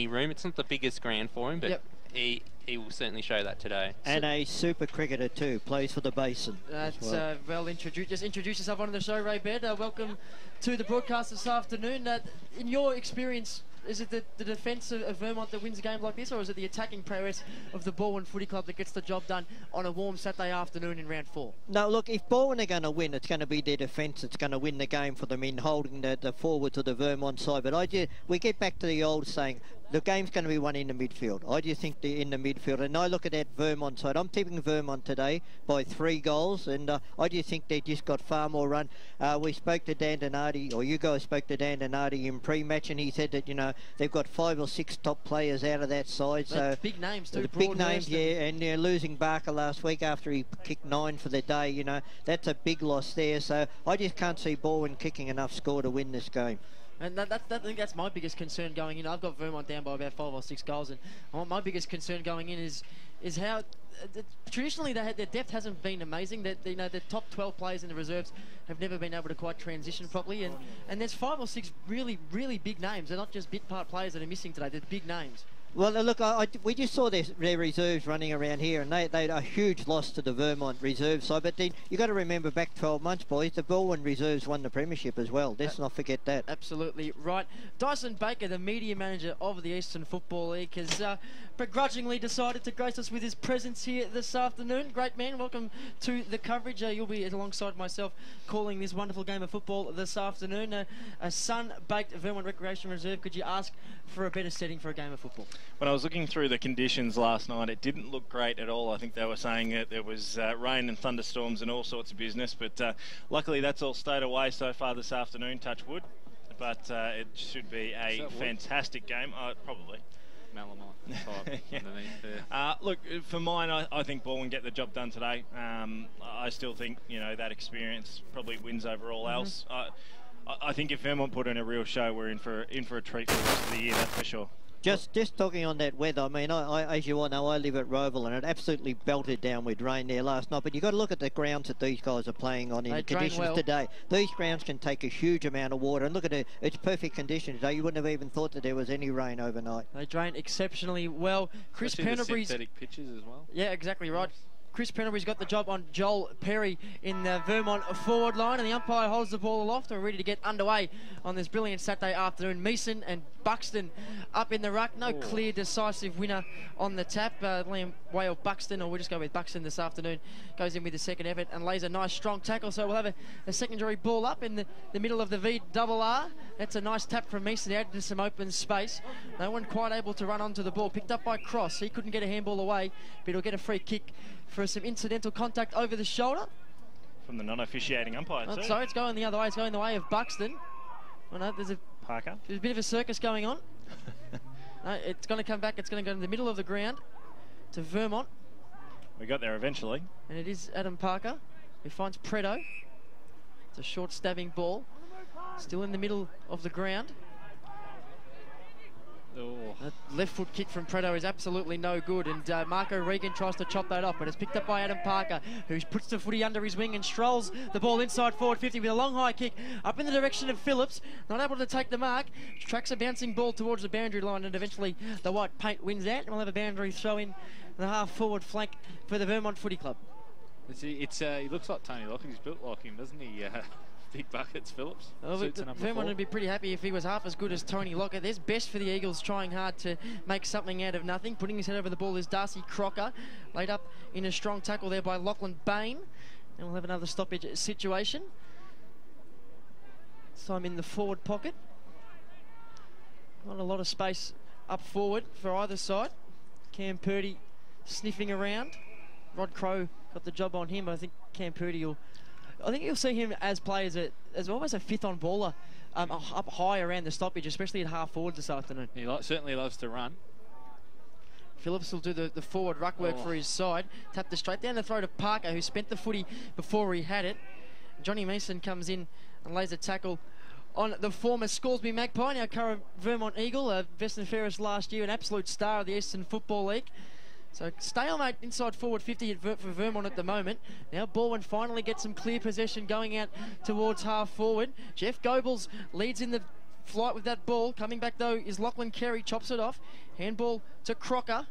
room. It's not the biggest ground for him, but he will certainly show that today. And a super cricketer too, plays for the Basin. That's well introduced. Just introduce yourself onto the show, Ray Baird. Welcome to the broadcast this afternoon. In your experience, is it the defence of Vermont that wins a game like this, or is it the attacking prowess of the Balwyn Footy Club that gets the job done on a warm Saturday afternoon in round 4? No, look, if Balwyn are going to win, it's going to be their defence that's going to win the game for them in holding the forward to the Vermont side. But we get back to the old saying, the game's going to be won in the midfield. I just think they're in the midfield. And I look at that Vermont side. I'm tipping Vermont today by 3 goals. And I just think they just got far more run. We spoke to Dan Donati, or you guys spoke to Dan Donati in pre-match, and he said that, you know, they've got 5 or 6 top players out of that side. So big names too. Big names, yeah. And losing Barker last week after he kicked 9 for the day, you know, that's a big loss there. So I just can't see Balwyn kicking enough score to win this game. And I think that's my biggest concern going in. I've got Vermont down by about 5 or 6 goals, and my biggest concern going in is how traditionally their depth hasn't been amazing. That the top 12 players in the reserves have never been able to quite transition properly, and there's 5 or 6 really big names. They're not just bit part players that are missing today. They're big names. Well, look, we just saw their reserves running around here, and they had a huge loss to the Vermont reserve side. But then you've got to remember, back 12 months, boys, the Balwyn reserves won the premiership as well. Let's not forget that. Absolutely right. Dyson Baker, the media manager of the Eastern Football League, has begrudgingly decided to grace us with his presence here this afternoon. Great man, welcome to the coverage. You'll be alongside myself calling this wonderful game of football this afternoon. A sun-baked Vermont Recreation Reserve. Could you ask for a better setting for a game of football? When I was looking through the conditions last night, it didn't look great at all. I think they were saying that there was rain and thunderstorms and all sorts of business, but luckily that's all stayed away so far this afternoon, touch wood. But it should be a fantastic game, probably. Melamine type underneath there. Look, for mine, I think Balwyn get the job done today. I still think, you know, that experience probably wins over all else. I think if Vermont put in a real show, we're in for a treat for the rest of the year, that's for sure. Just talking on that weather, I mean, I as you all know, I live at Roval, and it absolutely belted down with rain there last night. But you've got to look at the grounds that these guys are playing on in the conditions today. These grounds can take a huge amount of water, and look at it, it's perfect conditions today. You wouldn't have even thought that there was any rain overnight. They drain exceptionally well. Chris Pennebury's synthetic pitches as well. Yeah, exactly right. Chris Pennebury's got the job on Joel Perry in the Vermont forward line, and the umpire holds the ball aloft and we're ready to get underway on this brilliant Saturday afternoon. Meeson and Buxton up in the ruck. No clear, decisive winner on the tap. Liam Whale Buxton, or we'll just go with Buxton this afternoon, goes in with the second effort and lays a nice strong tackle. So we'll have a secondary ball up in the middle of the VRR. That's a nice tap from Meeson out into some open space. No one quite able to run onto the ball. Picked up by Cross. He couldn't get a handball away, but he'll get a free kick for some incidental contact over the shoulder. From the non-officiating umpire, too. So it's going the other way. It's going the way of Buxton. Oh, no, there's a bit of a circus going on. No, it's going to come back. It's going to go in the middle of the ground to Vermont. We got there eventually. And it is Adam Parker who finds Predo. It's a short stabbing ball. Still in the middle of the ground. That left foot kick from Predo is absolutely no good, and Marco Regan tries to chop that off, but it's picked up by Adam Parker, who puts the footy under his wing and strolls the ball inside forward 50 with a long high kick up in the direction of Phillips. Not able to take the mark, tracks a bouncing ball towards the boundary line, and eventually the white paint wins that, and we'll have a boundary throw in the half forward flank for the Vermont Footy Club. He looks like Tony Lockett. He's built like him, doesn't he? Big buckets, Phillips. Vermont would be pretty happy if he was half as good as Tony Lockett. There's best for the Eagles, trying hard to make something out of nothing. Putting his head over the ball is Darcy Crocker, laid up in a strong tackle there by Lachlan Bain. And we'll have another stoppage situation. So I'm in the forward pocket. Not a lot of space up forward for either side. Cam Purdy sniffing around. Rod Crow got the job on him. I think Cam Purdy I think you'll see him as as almost a fifth on baller up high around the stoppage, especially at half forward this afternoon. He certainly loves to run. Phillips will do the forward ruck work for his side. Tap the straight down the throw to Parker, who spent the footy before he had it. Johnny Meeson comes in and lays a tackle on the former Scoresby Magpie, now current Vermont Eagle, Veston Ferris last year, an absolute star of the Eastern Football League. So stalemate inside forward 50 for Vermont at the moment. Now Balwyn finally gets some clear possession going out towards half forward. Jeff Goebbels leads in the flight with that ball. Coming back, though, is Lachlan Carey. Chops it off. Handball to Crocker.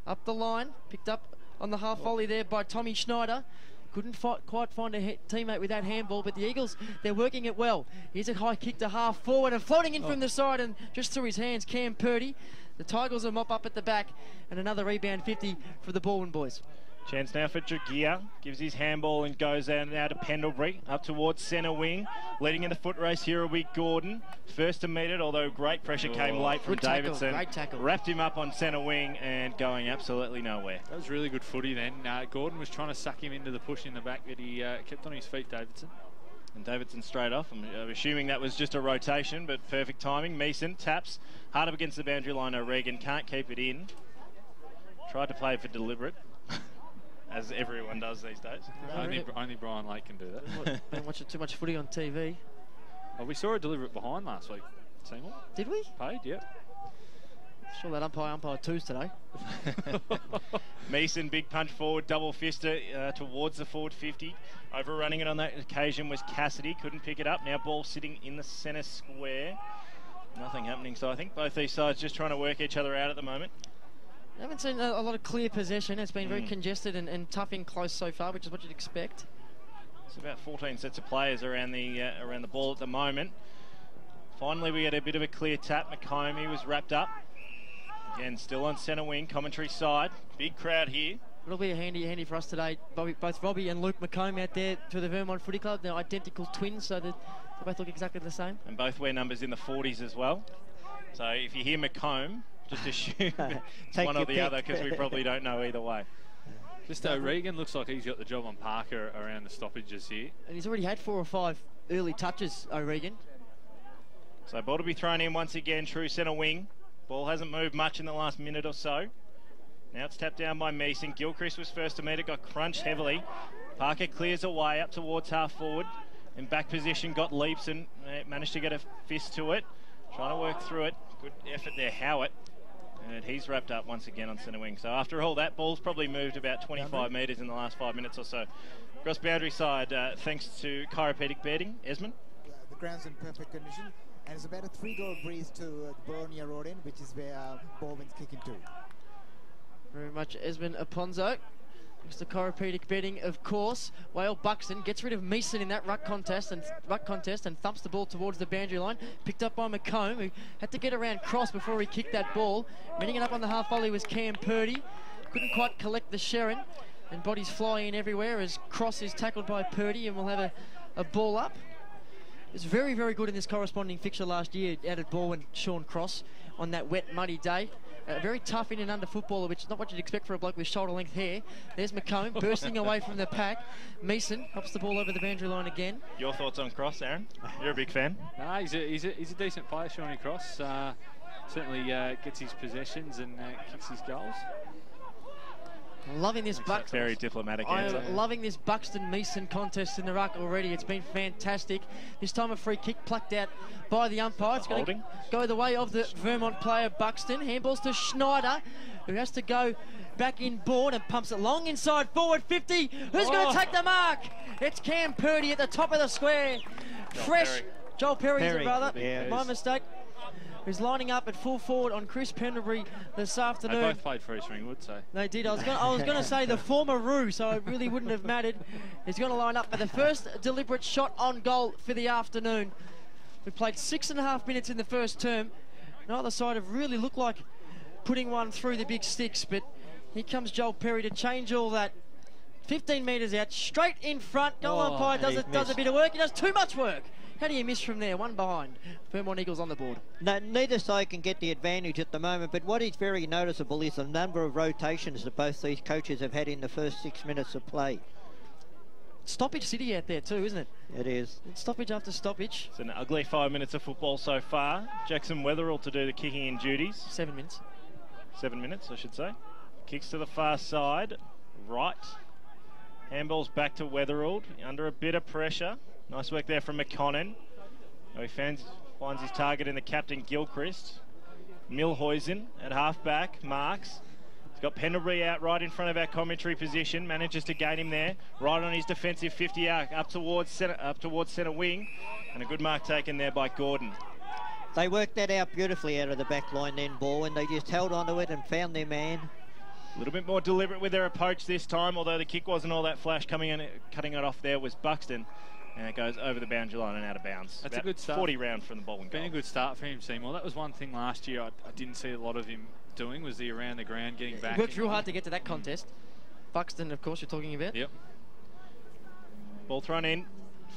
Up the line. Picked up on the half volley there by Tommy Schneider. Couldn't quite find a teammate with that handball, but the Eagles, they're working it well. Here's a high kick to half forward and floating in from the side and just through his hands, Cam Purdy. The Tigers will mop up at the back and another rebound 50 for the Balwyn boys. Chance now for Dragia. Gives his handball and goes out now to Pendlebury. Up towards centre wing. Leading in the foot race here will be Gordon. First to meet it, although great pressure came late from Davidson. Great tackle. Wrapped him up on centre wing and going absolutely nowhere. That was really good footy then. Gordon was trying to suck him into the push in the back, but he kept on his feet, Davidson. And Davidson straight off. I'm assuming that was just a rotation, but perfect timing. Meeson taps. Hard up against the boundary line. O'Regan can't keep it in. Tried to play for deliberate. As everyone does these days. Only Brian Lake can do that. Been watching too much footy on TV. Oh, we saw a deliberate behind last week, Seymour. Did we? Paid, yeah. Sure that umpire twos today. Meeson, big punch forward, double fister towards the forward 50. Overrunning it on that occasion was Cassidy. Couldn't pick it up. Now ball sitting in the centre square. Nothing happening. So I think both these sides just trying to work each other out at the moment. I haven't seen a lot of clear possession. It's been very congested and tough in close so far, which is what you'd expect. It's about 14 sets of players around the ball at the moment. Finally, we had a bit of a clear tap. McComey was wrapped up. Again, still on centre wing, commentary side. Big crowd here. It'll be handy for us today. Both Robbie and Luke McComb out there to the Vermont Footy Club. They're identical twins, so they both look exactly the same. And both wear numbers in the 40s as well. So if you hear McComb, just assume it's one or the other, because we probably don't know either way. Just O'Regan looks like he's got the job on Parker around the stoppages here. And he's already had 4 or 5 early touches, O'Regan. So ball to be thrown in once again, true centre wing. Ball hasn't moved much in the last minute or so. Now it's tapped down by Meeson. Gilchrist was first to meet it, got crunched heavily. Parker clears away up towards half forward. In back position, got leaps and managed to get a fist to it. Trying to work through it. Good effort there, Howard. And he's wrapped up once again on centre wing. So after all that, ball's probably moved about 25 metres in the last 5 minutes or so. Cross boundary side, thanks to chiropractic bedding. Esmond? The ground's in perfect condition. And it's about a 3-door breeze to the Boronia Road end, which is where Balwyn's kicking to. Very much Esmond Aponzo. Mr. Chiropractic betting, of course. Whale Buxton gets rid of Meeson in that ruck contest and thumps the ball towards the boundary line. Picked up by McComb, who had to get around Cross before he kicked that ball. Meeting it up on the half volley was Cam Purdy. Couldn't quite collect the Sharon, and bodies flying in everywhere as Cross is tackled by Purdy, and we'll have a ball up. It was very, very good in this corresponding fixture last year out at Balwyn, Sean Cross, on that wet, muddy day. Very tough in and under footballer, which is not what you'd expect for a bloke with shoulder-length hair. There's McComb bursting away from the pack. Meeson hops the ball over the boundary line again. Your thoughts on Cross, Aaron? You're a big fan. No, he's a decent player, Shawnee Cross. Certainly gets his possessions and kicks his goals. Loving this Buxton. Very diplomatic answer. I'm loving this Buxton-Meeson contest in the ruck already. It's been fantastic. This time a free kick plucked out by the umpire. It's going to go the way of the Vermont player Buxton. Handballs to Schneider, who has to go back in board and pumps it long inside forward 50. Who's going to take the mark? It's Cam Purdy at the top of the square. Fresh. Joel Perry's brother. Yeah, My mistake. Who's lining up at full forward on Chris Pendlebury this afternoon. They both played for East Ringwood, so. They did. I was going to say the former Roo, so it really wouldn't have mattered. He's going to line up for the first deliberate shot on goal for the afternoon. We played 6.5 minutes in the first term. Neither side have really looked like putting one through the big sticks, but here comes Joel Perry to change all that. 15 metres out, straight in front. Goal umpire does a bit of work. He does too much work. How do you miss from there? One behind. Vermont Eagles on the board. No, neither side can get the advantage at the moment, but what is very noticeable is the number of rotations that both these coaches have had in the first 6 minutes of play. Stoppage city out there too, isn't it? It is. It's stoppage after stoppage. It's an ugly 5 minutes of football so far. Jackson Wetherall to do the kicking in duties. 7 minutes. 7 minutes, I should say. Kicks to the far side. Right. Handball's back to Wetherall. Under a bit of pressure. Nice work there from McConnon. He finds his target in the captain Gilchrist. Milhuisen at half-back, marks. He's got Pendlebury out right in front of our commentary position. Manages to gain him there. Right on his defensive 50 arc, up towards centre wing. And a good mark taken there by Gordon. They worked that out beautifully out of the back line then, Balwyn. They just held onto it and found their man. A little bit more deliberate with their approach this time, although the kick wasn't all that flash. Coming in, cutting it off there was Buxton. And it goes over the boundary line and out of bounds. That's about a good start. 40 round from the Balwyn goal. Been a good start for him, Seymour. That was one thing last year I didn't see a lot of him doing, was the around the ground, getting back. He worked real hard to get to that contest. Buxton, of course, you're talking about. Yep. Ball thrown in.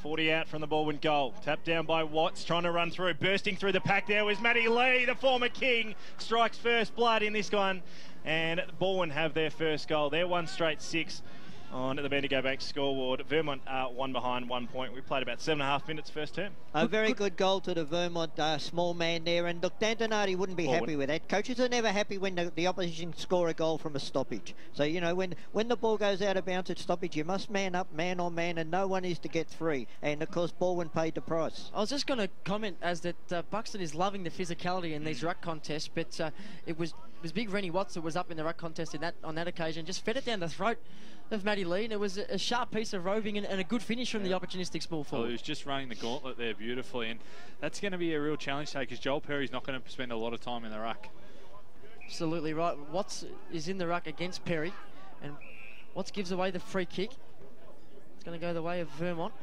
40 out from the Balwyn goal. Tapped down by Watts, trying to run through. Bursting through the pack there was Matty Lee, the former king. Strikes first blood in this one. And Balwyn have their first goal. They're 1 straight 6 on the Bendigo Bank scoreboard. Vermont 1 behind, 1 point. We played about 7.5 minutes first term. A very good goal to the Vermont small man there. And look, D'Antonati wouldn't be happy with that. Coaches are never happy when the opposition score a goal from a stoppage. So, you know, when the ball goes out of bounds at stoppage, you must man up, man on man, and no one is to get 3. And, of course, Balwyn paid the price. I was just going to comment as that Buxton is loving the physicality in these ruck contests, but it was big Rennie Watts that was up in the ruck contest on that occasion, just fed it down the throat of Matty Lee, and it was a sharp piece of roving and a good finish from the opportunistic small forward. Well, he was just running the gauntlet there beautifully, and that's going to be a real challenge today because Joel Perry's not going to spend a lot of time in the ruck. Absolutely right. Watts is in the ruck against Perry, and Watts gives away the free kick. It's going to go the way of Vermont.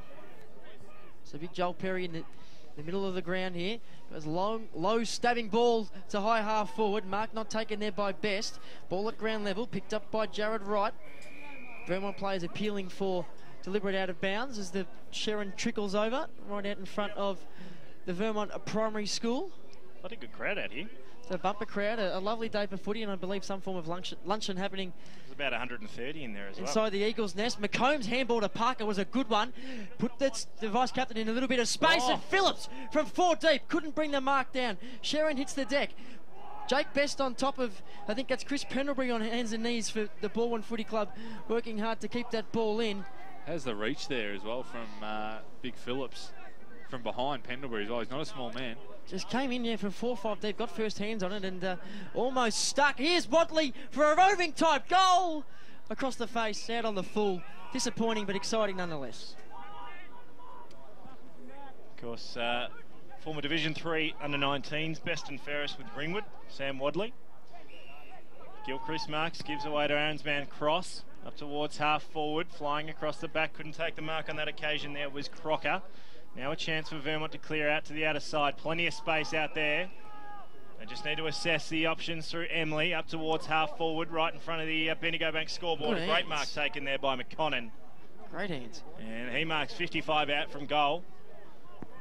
So big Joel Perry in the middle of the ground here. Goes long, low stabbing ball to high half forward. Mark not taken there by Best. Ball at ground level, picked up by Jared Wright. Vermont players appealing for deliberate out of bounds as the Sharon trickles over right out in front of the Vermont primary school. What a good crowd out here. It's a bumper crowd, a lovely day for footy, and I believe some form of luncheon happening. There's about 130 in there as well. Inside the Eagles' nest. McComb's handball to Parker was a good one. Put the vice captain in a little bit of space, and Phillips from 4 deep couldn't bring the mark down. Sharon hits the deck. Jake Best on top of, I think that's Chris Pendlebury on hands and knees for the Balwyn Footy Club, working hard to keep that ball in. Has the reach there as well from Big Phillips from behind Pendlebury as well. He's not a small man. Just came in there from 4-5 deep, got first hands on it, and almost stuck. Here's Watley for a roving type goal across the face, out on the full. Disappointing but exciting nonetheless. Of course, former Division 3 under-19s, Best and Ferris with Ringwood, Sam Wadley. Gilchrist marks, gives away to Aaron's man Cross, up towards half forward, flying across the back, couldn't take the mark on that occasion there was Crocker. Now a chance for Vermont to clear out to the outer side, plenty of space out there. They just need to assess the options through Emily, up towards half forward, right in front of the Bendigo Bank scoreboard. A great mark taken there by McConnon. Great hands. And he marks 55 out from goal.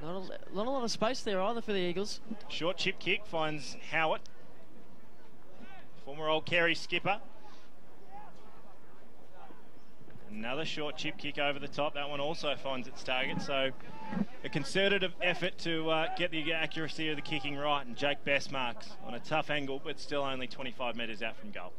Not a lot of space there either for the Eagles. Short chip kick finds Howard, former Old Kerry skipper. Another short chip kick over the top. That one also finds its target. So a concerted effort to get the accuracy of the kicking right. And Jake Best marks on a tough angle, but still only 25 metres out from goal.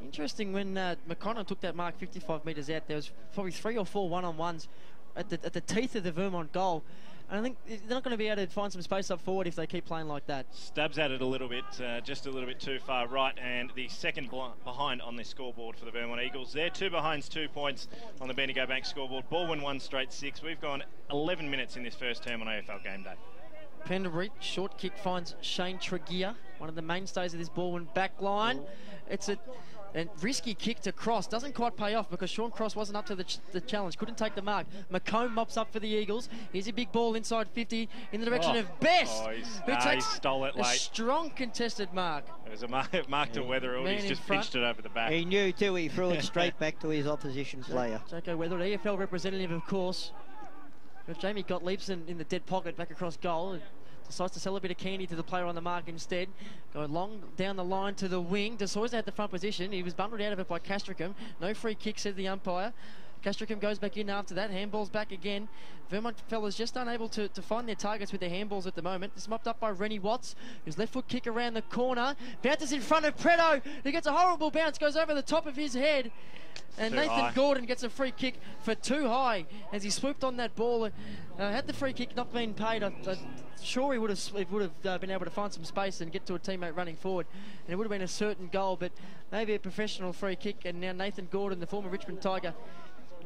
Interesting, when McConnell took that mark 55 metres out, there was probably 3 or 4 one-on-ones at the teeth of the Vermont goal. And I think they're not going to be able to find some space up forward if they keep playing like that. Stabs at it a little bit, just a little bit too far right, and the second behind on the scoreboard for the Vermont Eagles. They're 2 behinds, 2 points on the Bendigo Bank scoreboard. Balwyn 1 straight 6. We've gone 11 minutes in this first term on AFL Game Day. Pendlebury, short kick finds Shane Tregear, one of the mainstays of this Balwyn back line. It's a risky kick to Cross. Doesn't quite pay off because Sean Cross wasn't up to the challenge. Couldn't take the mark. McComb mops up for the Eagles. Here's a big ball inside 50 in the direction of Best, who takes he stole it late. A strong contested mark. It was a mark to Weatherall. He's just pinched it over the back. He knew too. He threw it straight back to his opposition player. Joko Weatherall, EFL representative, of course. But Jamie Gottlieb's in the dead pocket back across goal. Decides to sell a bit of candy to the player on the mark instead. Go long down the line to the wing. De Soysa had the front position. He was bundled out of it by Castricum. No free kick, said the umpire. Castricum goes back in after that. Handball's back again. Vermont fellas just unable to find their targets with their handballs at the moment. It's mopped up by Rennie Watts, whose left foot kick around the corner. Bounces in front of Preto, who gets a horrible bounce, goes over the top of his head. And Nathan Gordon gets a free kick for too high as he swooped on that ball. Had the free kick not been paid, I'm sure he would have been able to find some space and get to a teammate running forward. And it would have been a certain goal, but maybe a professional free kick. And now Nathan Gordon, the former Richmond Tiger,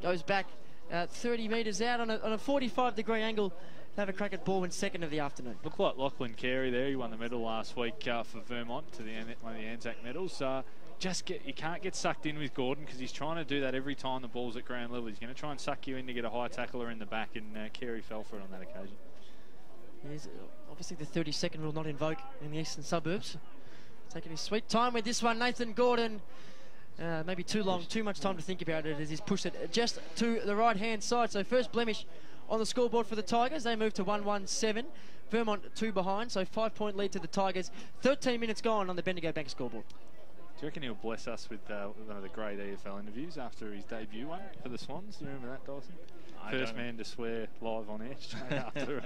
goes back 30 metres out on a 45-degree angle have a crack at Balwyn's second of the afternoon. Looked like Lachlan Carey there. He won the medal last week for Vermont to one of the Anzac medals. You can't get sucked in with Gordon because he's trying to do that every time the ball's at ground level. He's going to try and suck you in to get a high tackler in the back, and Carey fell for it on that occasion. There's obviously the 30-second rule not in vogue in the eastern suburbs. Taking his sweet time with this one, Nathan Gordon. Maybe too much time to think about it as he's pushed it just to the right-hand side. So first blemish on the scoreboard for the Tigers. They move to 1-1-7. Vermont 2 behind, so 5-point lead to the Tigers. 13 minutes gone on the Bendigo Bank scoreboard. Do you reckon he'll bless us with one of the great EFL interviews after his debut one for the Swans? Do you remember that, Dyson? First man to swear live on air straight after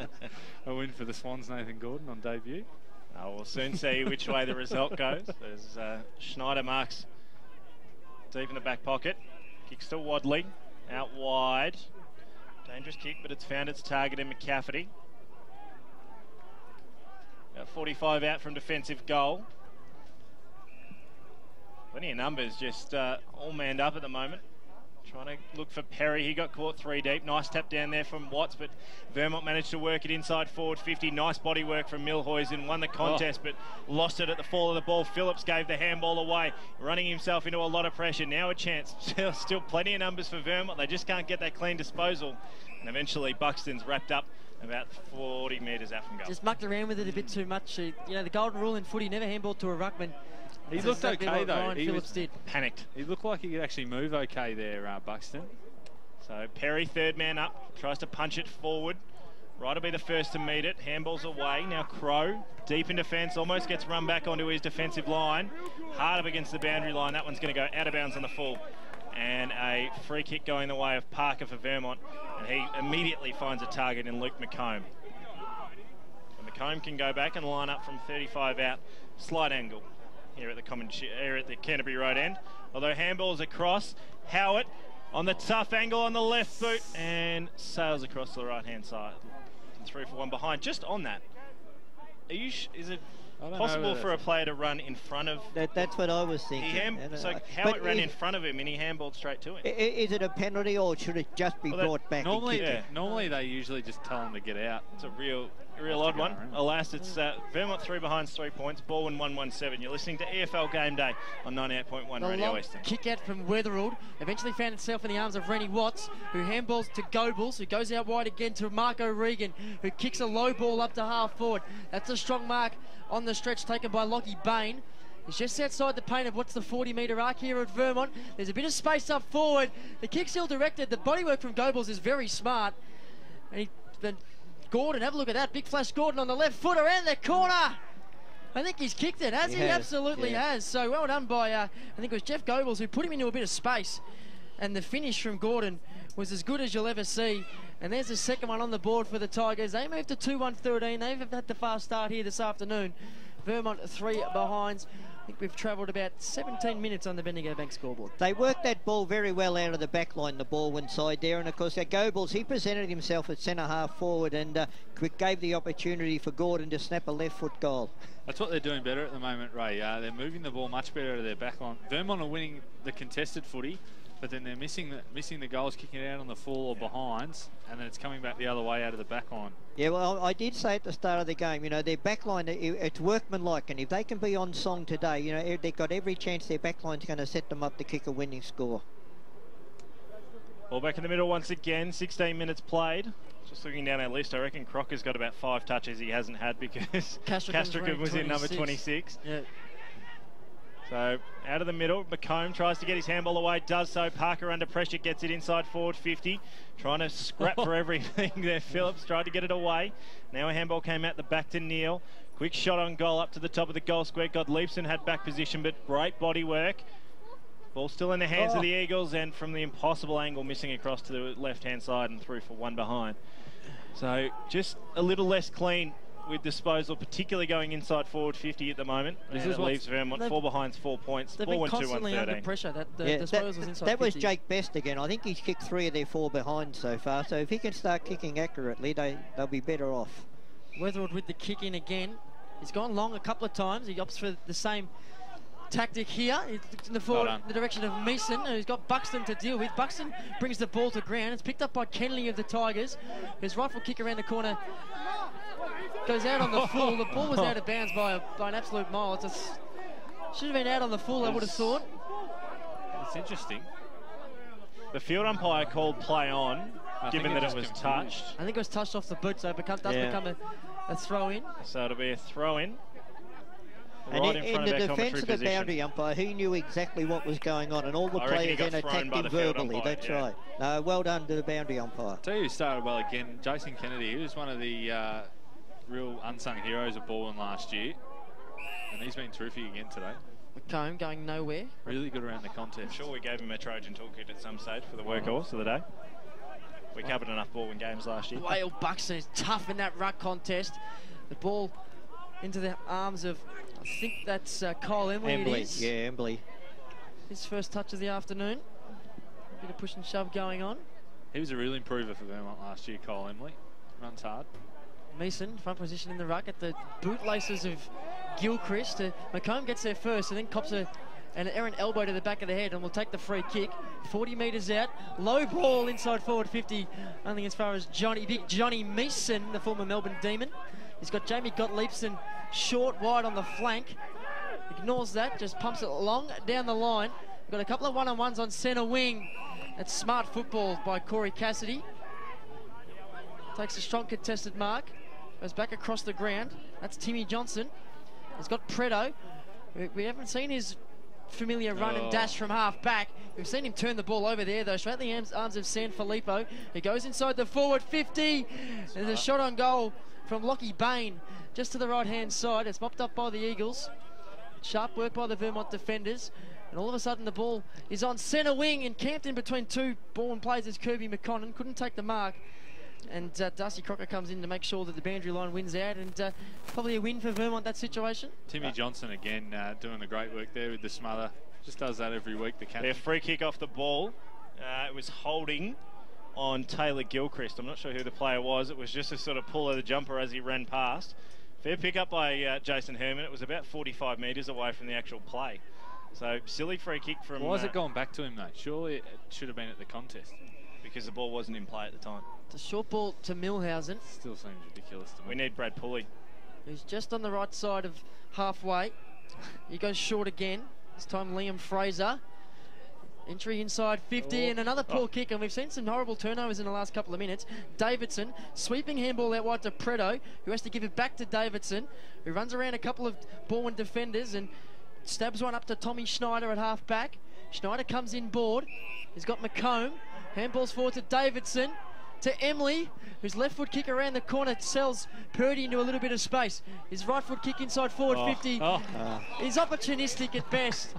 a win for the Swans, Nathan Gordon, on debut. We'll soon see which way the result goes. As Schneider marks deep in the back pocket. Kick still waddling. Out wide. Dangerous kick, but it's found its target in McCafferty. About 45 out from defensive goal. Plenty of numbers, just all manned up at the moment. Trying to look for Perry. He got caught 3 deep. Nice tap down there from Watts, but Vermont managed to work it inside forward 50. Nice body work from Milhoisen. Won the contest, but lost it at the fall of the ball. Phillips gave the handball away, running himself into a lot of pressure. Now a chance. Still plenty of numbers for Vermont. They just can't get that clean disposal. And eventually Buxton's wrapped up about 40 metres out from goal. Just mucked around with it a bit too much. You know, the golden rule in footy, never handball to a ruckman. He looked okay though. Ryan Phillips did. Panicked. He looked like he could actually move okay there, Buxton. So Perry, third man up, tries to punch it forward. Right will be the first to meet it. Handball's away. Now Crow, deep in defence, almost gets run back onto his defensive line. Hard up against the boundary line. That one's going to go out of bounds on the full. And a free kick going the way of Parker for Vermont. And he immediately finds a target in Luke McComb. So McComb can go back and line up from 35 out. Slight angle here at the Canterbury Road end. Although handball's across, Howard on the tough angle on the left boot and sails across to the right-hand side. 3 for 1 behind. Just on that, is it possible for a player to run in front of... That's what I was thinking. So Howard ran in front of him and he handballed straight to him. Is it a penalty or should it just be brought back? Normally they usually just tell him to get out. It's a real odd one. Alas, it's Vermont 3 behind 3 points. Balwyn 1-1-7. You're listening to EFL Game Day on 98.1 Radio Western. Kick out from Weatherald eventually found itself in the arms of Rennie Watts, who handballs to Goebbels, who goes out wide again to Marco Regan, who kicks a low ball up to half forward. That's a strong mark on the stretch taken by Lockie Bain. It's just outside the paint of what's the 40-metre arc here at Vermont. There's a bit of space up forward. The kick's ill directed. The bodywork from Goebbels is very smart. And Gordon, have a look at that. Big flash Gordon on the left foot around the corner. I think he's kicked it, has he? Absolutely has. So well done by, I think it was Jeff Goebbels, who put him into a bit of space. And the finish from Gordon was as good as you'll ever see. And there's the second one on the board for the Tigers. They moved to 2-1-13. They've had the fast start here this afternoon. Vermont 3 behinds. I think we've travelled about 17 minutes on the Bendigo Bank scoreboard. They worked that ball very well out of the back line, the Balwyn side there. And, of course, Goebbels, he presented himself at centre-half forward and gave the opportunity for Gordon to snap a left-foot goal. That's what they're doing better at the moment, Ray. They're moving the ball much better out of their back line. Vermont are winning the contested footy, but then they're missing the goals, kicking it out on the full or behinds, and then it's coming back the other way out of the back line. Yeah, well, I did say at the start of the game, you know, their back line, it's workmanlike, and if they can be on song today, you know, they've got every chance their back line's going to set them up to kick a winning score. Ball back in the middle once again, 16 minutes played. Just looking down our list, I reckon Crocker's got about 5 touches he hasn't had because Castricum was in number 26. Yeah. So out of the middle, McComb tries to get his handball away, does so. Parker under pressure, gets it inside forward 50. Trying to scrap for everything there. Phillips tried to get it away. Now a handball came out the back to Neal. Quick shot on goal up to the top of the goal square. Godleifson had back position, but great body work. Ball still in the hands of the Eagles, and from the impossible angle, missing across to the left-hand side and through for 1 behind. So just a little less clean with disposal, particularly going inside forward 50 at the moment. This is leaves Vermont 4 behinds, 4 points. They've been constantly under pressure. Disposals inside that 50. was Jake Best again. I think he's kicked 3 of their 4 behind so far. So if he can start kicking accurately, they'll be better off. Weatherald with the kick in again. He's gone long a couple of times. He opts for the same tactic here. He looks in the direction of Mason, who's got Buxton to deal with. Buxton brings the ball to ground. It's picked up by Kenley of the Tigers. His rifle kick around the corner goes out on the full. The ball was out of bounds by an absolute mile. Should have been out on the full, I would have thought. It's interesting. The field umpire called play on, given that it was touched. I think it was touched off the boot, so it does become a throw-in. So it'll be a throw-in. And in the defence of the boundary umpire, he knew exactly what was going on, and all the players then attacked him verbally. That's right. No, well done to the boundary umpire. I'll tell you who started well again, Jason Kennedy. He was one of the real unsung heroes of Balwyn last year, and he's been terrific again today. McComb going nowhere. Really good around the contest. I'm sure we gave him a Trojan toolkit at some stage for the workhorse of the day. We covered enough Balwyn games last year. Whale Buxton is tough in that ruck contest. The ball into the arms of, I think that's Kyle Embley. It is. Yeah, Embley. His first touch of the afternoon. A bit of push and shove going on. He was a real improver for Vermont last year, Kyle Embley. Runs hard. Mason, front position in the ruck at the bootlaces of Gilchrist. McComb gets there first and then cops an errant elbow to the back of the head and will take the free kick. 40 metres out. Low ball inside forward 50. Only as far as Big Johnny Mason, the former Melbourne Demon. He's got Jamie Gottliebson short wide on the flank. Ignores that, just pumps it long down the line. We've got a couple of one-on-ones on centre wing. That's smart football by Corey Cassidy. Takes a strong contested mark. Goes back across the ground. That's Timmy Johnson. He's got Preto. We haven't seen his familiar run and dash from half back. We've seen him turn the ball over there, though, straight at the arms of San Filippo. He goes inside the forward 50. There's a shot on goal from Lockie Bain, just to the right-hand side. It's mopped up by the Eagles. Sharp work by the Vermont defenders. And all of a sudden, the ball is on centre wing and camped in between two Balwyn players is Kirby McConnell. Couldn't take the mark. And Darcy Crocker comes in to make sure that the boundary line wins out, and probably a win for Vermont, that situation. Timmy Johnson again doing the great work there with the smother. Just does that every week. The captain. Free kick off the ball. It was holding on Taylor Gilchrist. I'm not sure who the player was. It was just a sort of pull of the jumper as he ran past. Fair pick up by Jason Herman. It was about 45 metres away from the actual play. So silly free kick from... Why is it going back to him, though? Surely it should have been at the contest. Because the ball wasn't in play at the time. It's a short ball to Milhausen. Still seems ridiculous to me. We need Brad Pulley. He's just on the right side of halfway. He goes short again. This time Liam Fraser. Entry inside 50 and another poor kick, and we've seen some horrible turnovers in the last couple of minutes. Davidson, sweeping handball out wide to Preto, who has to give it back to Davidson, who runs around a couple of Balwyn defenders and stabs one up to Tommy Schneider at half back. Schneider comes in board. He's got McComb. Handballs forward to Davidson, to Emily, whose left foot kick around the corner sells Purdy into a little bit of space. His right foot kick inside forward 50. He's opportunistic at best.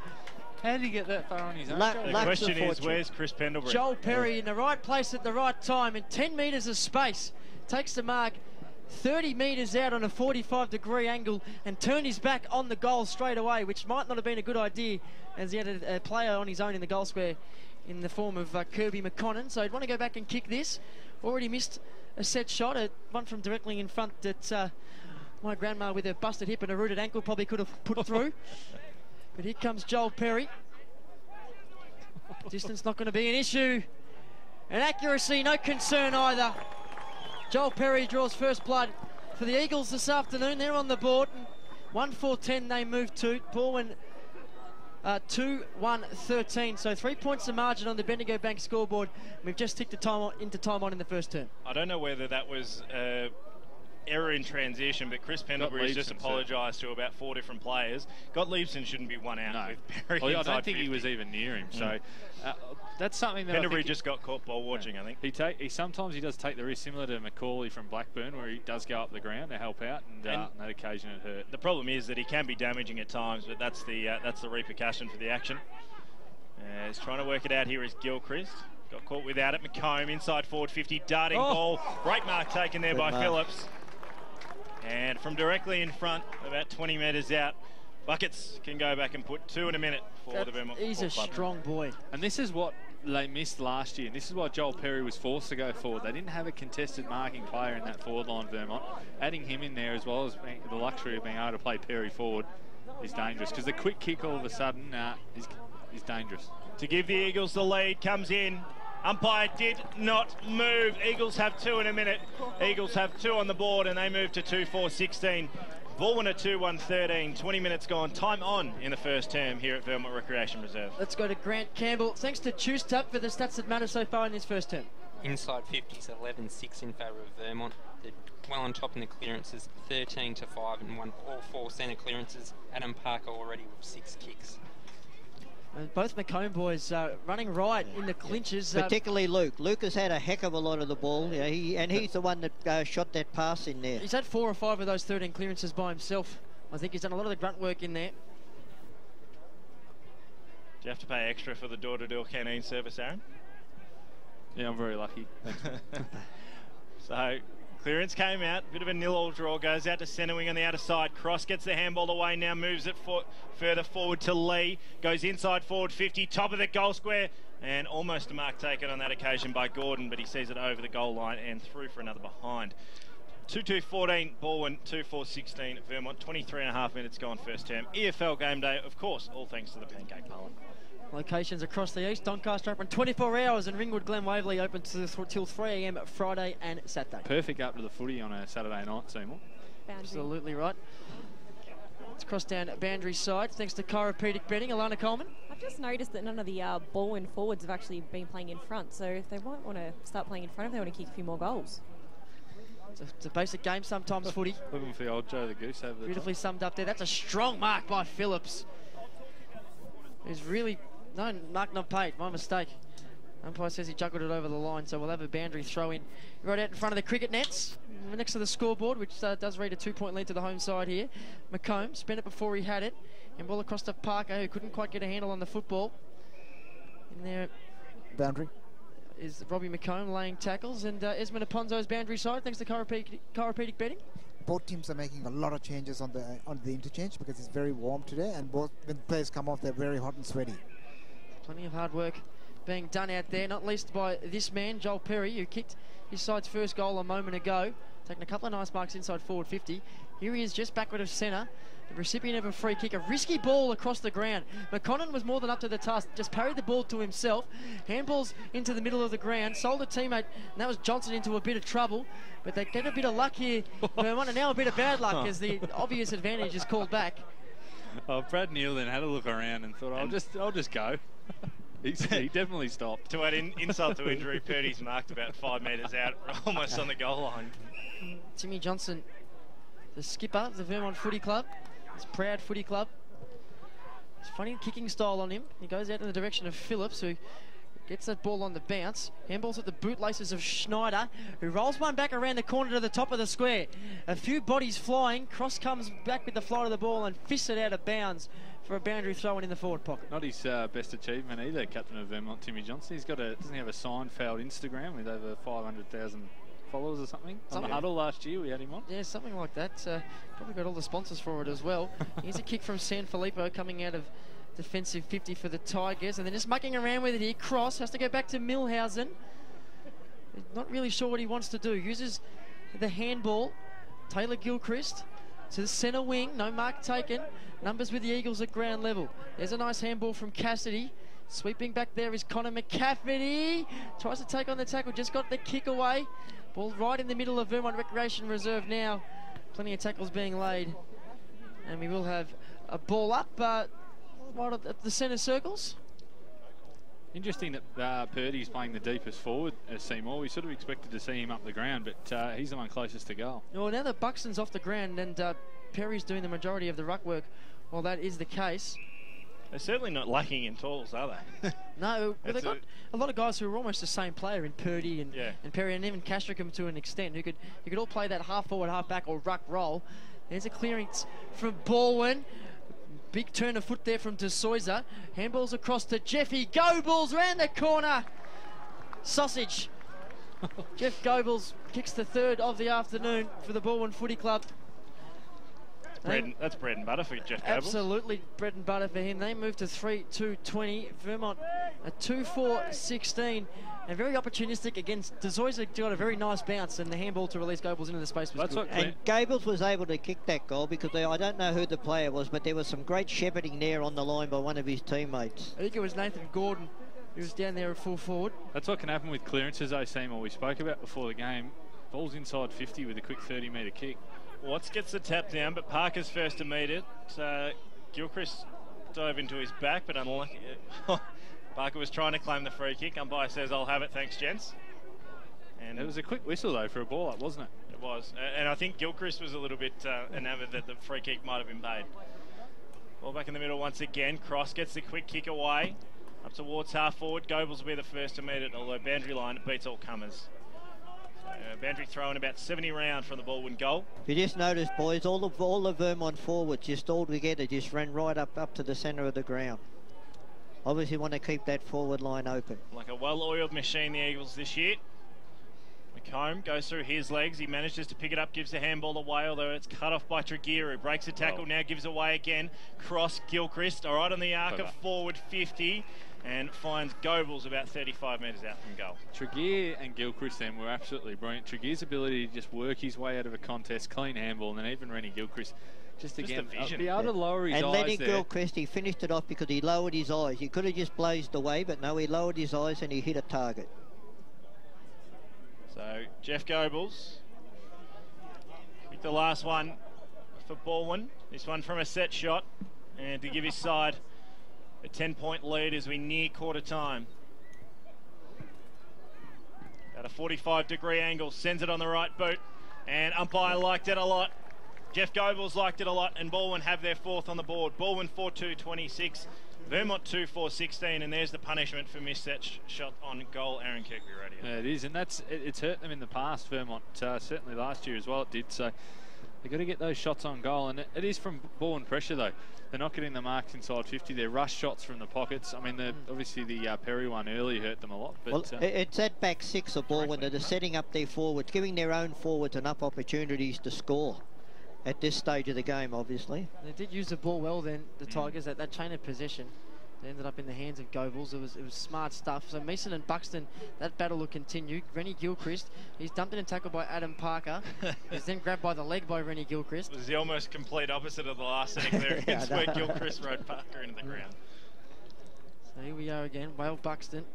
How did he get that far on his own? The question is, where's Chris Pendlebury? Joel Perry in the right place at the right time, in 10 metres of space. Takes the mark 30 metres out on a 45-degree angle and turned his back on the goal straight away, which might not have been a good idea, as he had a player on his own in the goal square in the form of Kirby McConnell. So he'd want to go back and kick this. Already missed a set shot, one from directly in front that my grandma with her busted hip and a rooted ankle probably could have put through. But here comes Joel Perry. Distance not going to be an issue. And accuracy, no concern either. Joel Perry draws first blood for the Eagles this afternoon. They're on the board. 1-4-10 they move to. Balwyn 2-1-13. So 3 points the margin on the Bendigo Bank scoreboard. We've just ticked the time into time on in the first term. I don't know whether that was error in transition, but Chris Pendlebury's just apologised to about 4 different players. Gottliebson shouldn't be one out with Perry. I don't think 50. He was even near him. So that's something that Pendlebury just got caught ball watching. I think he sometimes he does take the risk, similar to Macaulay from Blackburn, where he does go up the ground to help out, and on that occasion it hurt. The problem is that he can be damaging at times, but that's the repercussion for the action. He's trying to work it out here is Gilchrist. Got caught without it. McComb inside forward 50, darting ball. Great mark taken there by Phillips. And from directly in front, about 20 metres out, Buckets can go back and put 2 in a minute for the Vermont. He's a strong boy. And this is what they missed last year. And this is why Joel Perry was forced to go forward. They didn't have a contested marking player in that forward line, Vermont. Adding him in there, as well as the luxury of being able to play Perry forward, is dangerous, because the quick kick all of a sudden is dangerous. To give the Eagles the lead, comes in. Umpire did not move. Eagles have 2 in a minute. Eagles have 2 on the board, and they move to 2-4-16. Balwyn at 2-1-13. 20 minutes gone. Time on in the first term here at Vermont Recreation Reserve. Let's go to Grant Campbell. Thanks to Choose-Tup for the stats that matter so far in this first term. Inside 50s, 11-6 in favour of Vermont. They're well on top in the clearances, 13-5, and won all 4 centre clearances. Adam Parker already with 6 kicks. Both McComb boys running right in the clinches. Particularly Luke. Luke has had a heck of a lot of the ball. Yeah, he's the one that shot that pass in there. He's had 4 or 5 of those 13 clearances by himself. I think he's done a lot of the grunt work in there. Do you have to pay extra for the door-to-door canteen service, Aaron? Yeah, I'm very lucky. Thanks. So, clearance came out, bit of a nil-all draw, goes out to centre wing on the outer side. Cross gets the handball away now, moves it further forward to Lee, goes inside forward 50, top of the goal square, and almost a mark taken on that occasion by Gordon, but he sees it over the goal line and through for another behind. 2-2-14, Balwyn, 2-4-16, Vermont, 23.5 minutes gone first term. EFL game day, of course, all thanks to the Pancake Parlour. Locations across the east. Doncaster open 24 hours and Ringwood Glen Waverley open till 3 a.m. Friday and Saturday. Perfect up to the footy on a Saturday night, Seymour. Absolutely right. Let's cross down Boundary side thanks to chiropractic betting. Alana Coleman. I've just noticed that none of the Balwyn forwards have actually been playing in front, so if they might want to start playing in front if they want to kick a few more goals. It's a basic game sometimes, footy. Looking for the old Joe the Goose over the Beautifully summed up there. That's a strong mark by Phillips. He's really... No, mark not paid. My mistake. Umpire says he juggled it over the line, so we'll have a boundary throw in right out in front of the cricket nets, next to the scoreboard, which does read a 2-point lead to the home side here. McComb spent it before he had it, and ball across to Parker, who couldn't quite get a handle on the football. In there, boundary is Robbie McComb laying tackles, and Esmond Aponzo's boundary side, thanks to chiropractic betting. Both teams are making a lot of changes on the interchange because it's very warm today, and both when players come off, they're very hot and sweaty. Plenty of hard work being done out there, not least by this man, Joel Perry, who kicked his side's first goal a moment ago, taking a couple of nice marks inside forward 50. Here he is just backward of centre, the recipient of a free kick, a risky ball across the ground. McConnon was more than up to the task, just parried the ball to himself, handballs into the middle of the ground, sold a teammate, and that was Johnson into a bit of trouble, but they get a bit of luck here, and now a bit of bad luck as the obvious advantage is called back. Oh, Brad Neal then had a look around and thought, I'll just go. He definitely stopped. To add insult to injury, Purdy's marked about 5 metres out, almost on the goal line. Timmy Johnson, the skipper of the Vermont Footy Club, his proud footy club. It's funny kicking style on him. He goes out in the direction of Phillips, who gets that ball on the bounce. Handballs at the bootlaces of Schneider, who rolls one back around the corner to the top of the square. A few bodies flying. Cross comes back with the flight of the ball and fists it out of bounds for a boundary throw in the forward pocket. Not his best achievement either, captain of Vermont, Timmy Johnson. Doesn't he have a Seinfeld Instagram with over 500,000 followers or something? On the huddle last year we had him on. Yeah, something like that. Probably got all the sponsors for it as well. Here's a kick from San Filippo coming out of defensive 50 for the Tigers, and then just mucking around with it here. Cross has to go back to Milhausen. Not really sure what he wants to do. Uses the handball. Taylor Gilchrist to the centre wing. No mark taken. Numbers with the Eagles at ground level. There's a nice handball from Cassidy. Sweeping back there is Connor McCafferty. Tries to take on the tackle. Just got the kick away. Ball right in the middle of Vermont Recreation Reserve now. Plenty of tackles being laid. And we will have a ball up right at the centre circles. Interesting that Purdy's playing the deepest forward as Seymour. We sort of expected to see him up the ground, but he's the one closest to goal. Well, now that Buxton's off the ground and Perry's doing the majority of the ruck work, well, that is the case. They're certainly not lacking in tools, are they? No, well, they've got a lot of guys who are almost the same player in Purdy and Perry, and even Castricum to an extent, who could all play that half forward, half back or ruck role. There's a clearance from Balwyn. Big turn of foot there from De Souza. Handballs across to Jeffy Goebbels round the corner. Sausage. Jeff Goebbels kicks the third of the afternoon for the Balwyn Footy Club. That's bread and butter for Jeff Goebbels. Absolutely bread and butter for him. They move to 3-2-20. Vermont a 2-4-16. And very opportunistic against Dezoiza. Got a very nice bounce, and the handball to release Goebbels into the space was good. And Goebbels was able to kick that goal because I don't know who the player was, but there was some great shepherding there on the line by one of his teammates. I think it was Nathan Gordon who was down there at full forward. That's what can happen with clearances, Seymour. We spoke about before the game. Ball's inside 50 with a quick 30-metre kick. Watts gets the tap down, but Parker's first to meet it. Gilchrist dove into his back, but unlucky. Parker was trying to claim the free kick. Umpire says, "I'll have it, thanks, gents." And it was a quick whistle, though, for a ball up, wasn't it? It was. And I think Gilchrist was a little bit enamored that the free kick might have been paid. Ball back in the middle once again. Cross gets the quick kick away. Up towards half forward. Goebbels will be the first to meet it, although boundary line, it beats all comers. Boundary throw in about 70 round from the Balwyn goal. You just noticed, boys, all the Vermont forwards just all together just ran right up to the centre of the ground. Obviously want to keep that forward line open. Like a well-oiled machine, the Eagles this year. McComb goes through his legs. He manages to pick it up, gives the handball away, although it's cut off by Tregear, who breaks a tackle, now gives away again. Cross Gilchrist, all right on the arc of forward 50, and finds Goebbels about 35 metres out from goal. Tregear and Gilchrist then were absolutely brilliant. Tregear's ability to just work his way out of a contest, clean handball, and then even Rennie Gilchrist just again be able to lower his eyes and Lenny there. Gilchrist, he finished it off because he lowered his eyes. He could have just blazed away, but no, he lowered his eyes and he hit a target. So Jeff Goebbels with the last one for Balwyn. This one from a set shot, and to give his side a 10-point lead as we near quarter time. At a 45-degree angle, sends it on the right boot, and umpire liked it a lot. Jeff Goebbels liked it a lot, and Balwyn have their fourth on the board. Balwyn 4-2-26, Vermont 2-4-16, and there's the punishment for missed that shot on goal. Aaron Kirkby radio. Yeah, it is, and it's hurt them in the past, Vermont, certainly last year as well it did, so they've got to get those shots on goal, and it is from Balwyn pressure though. They're not getting the marks inside 50. They're rush shots from the pockets. I mean, obviously the Perry one early hurt them a lot. But well, it's that back six of Balwyn that are setting up their forwards, giving their own forwards enough opportunities to score at this stage of the game, obviously. They did use the ball well then, the Tigers, that chain of possession. They ended up in the hands of Goebbels. It was smart stuff. So Mason and Buxton, that battle will continue. Rennie Gilchrist, he's dumped in and tackled by Adam Parker. He's then grabbed by the leg by Rennie Gilchrist. It was the almost complete opposite of the last setting clearance where Gilchrist rode Parker into the ground. So here we are again. Whale Buxton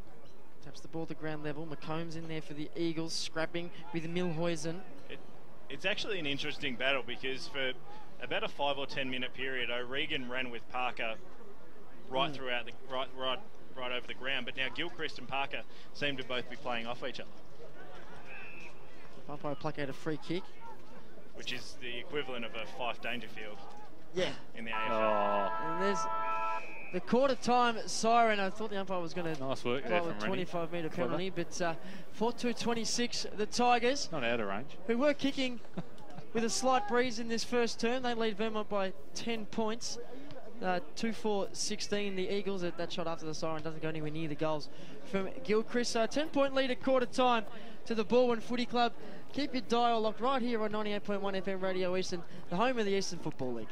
taps the ball to ground level. McComb's in there for the Eagles, scrapping with Milhuisen. It's actually an interesting battle because for about a 5 or 10 minute period, O'Regan ran with Parker right throughout right over the ground, but now Gilchrist and Parker seem to both be playing off each other. Umpire pluck out a free kick, which is the equivalent of a Fife Dangerfield. Yeah. In the AFL. Oh. And there's the quarter time siren. I thought the umpire was going to nice work there from 25-metre penalty, but 4-2-26, the Tigers. Not out of range. Who were kicking with a slight breeze in this first term. They lead Vermont by 10 points. 2-4-16, the Eagles. That shot after the siren doesn't go anywhere near the goals from Gilchrist. 10-point lead at quarter time to the Balwyn Footy Club. Keep your dial locked right here on 98.1 FM Radio Eastern, the home of the Eastern Football League.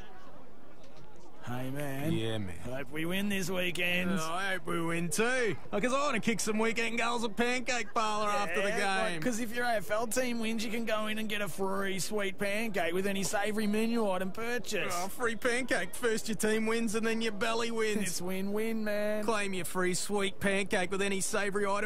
Hey, man. Yeah, man. Hope we win this weekend. I hope we win too. Because I want to kick some weekend goals at Pancake Parlour after the game. Because if your AFL team wins, you can go in and get a free sweet pancake with any savoury menu item purchase. Oh, free pancake. First your team wins and then your belly wins. It's win-win, man. Claim your free sweet pancake with any savoury item